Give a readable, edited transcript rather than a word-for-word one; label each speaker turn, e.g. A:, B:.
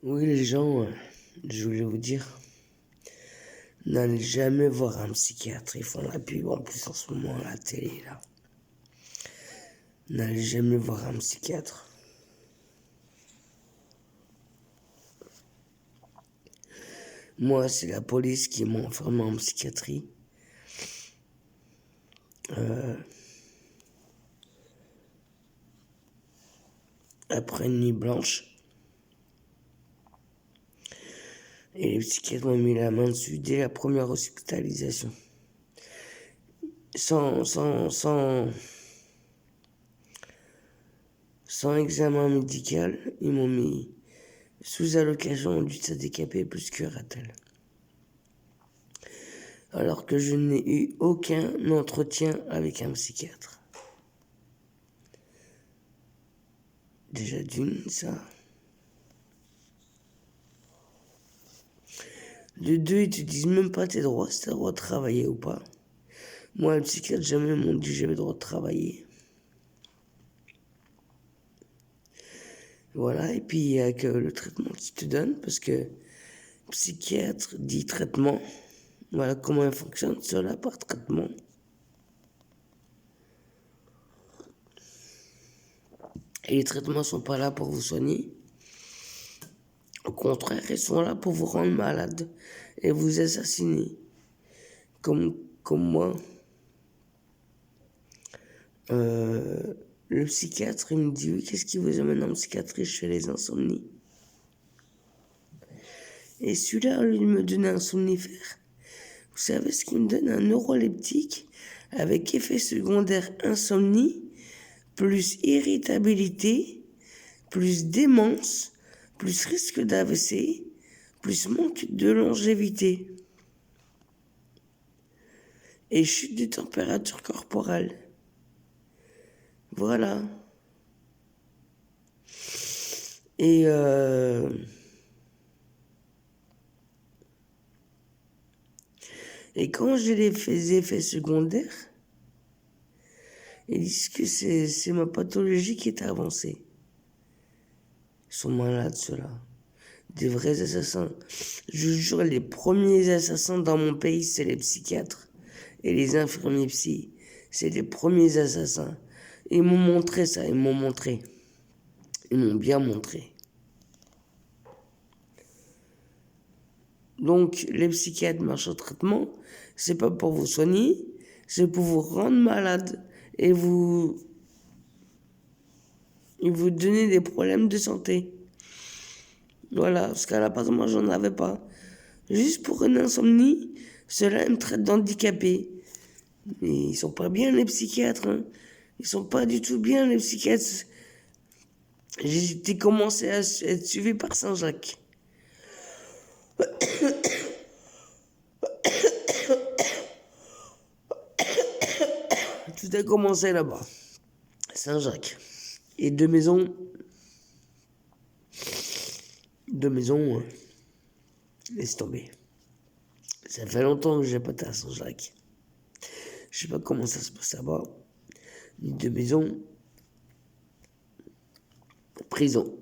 A: Oui, les gens, je voulais vous dire, n'allez jamais voir un psychiatre. Ils font la pub en plus en ce moment à la télé, là. N'allez jamais voir un psychiatre. Moi, c'est la police qui m'a enfermé en psychiatrie. Après une nuit blanche. Et les psychiatres m'ont mis la main dessus dès la première hospitalisation. Sans examen médical, ils m'ont mis sous allocation du handicapé plus curatelle. Alors que je n'ai eu aucun entretien avec un psychiatre. Déjà d'une, ça. De deux, ils te disent même pas tes droits, si t'as le droit de travailler ou pas. Moi, le psychiatre, jamais m'ont dit que j'avais le droit de travailler. Voilà, et puis il y a que le traitement qui te donne, parce que psychiatre dit traitement. Voilà comment il fonctionne, cela par traitement. Et les traitements sont pas là pour vous soigner. Au contraire, ils sont là pour vous rendre malade et vous assassiner. Comme moi. Le psychiatre, il me dit, oui, qu'est-ce qui vous amène en psychiatrie? Je fais les insomnies. Et celui-là, au lieu de me donner un somnifère, vous savez ce qu'il me donne? Un neuroleptique avec effet secondaire insomnie, plus irritabilité, plus démence, plus risque d'AVC, plus manque de longévité. Et chute de température corporelle. Voilà. Et quand j'ai les effets secondaires, ils disent que c'est ma pathologie qui est avancée. Ils sont malades, ceux-là. Des vrais assassins. Je vous jure, les premiers assassins dans mon pays, c'est les psychiatres. Et les infirmiers psy. C'est les premiers assassins. Ils m'ont montré ça, ils m'ont montré. Ils m'ont bien montré. Donc, les psychiatres marchent en traitement, c'est pas pour vous soigner, c'est pour vous rendre malade et vous donner des problèmes de santé. Voilà, parce qu'à la base, moi, j'en avais pas. Juste pour une insomnie, ceux-là, ils me traitent d'handicapé. Mais ils sont pas bien, les psychiatres. Hein. Ils sont pas du tout bien, les psychiatres. J'ai commencé à être suivi par Saint-Jacques. Tout a commencé là-bas. Saint-Jacques. Et deux maisons, laisse tomber. Ça fait longtemps que j'ai pas été à Saint-Jacques. Je sais pas comment ça se passe là-bas. Ni deux maisons, prison.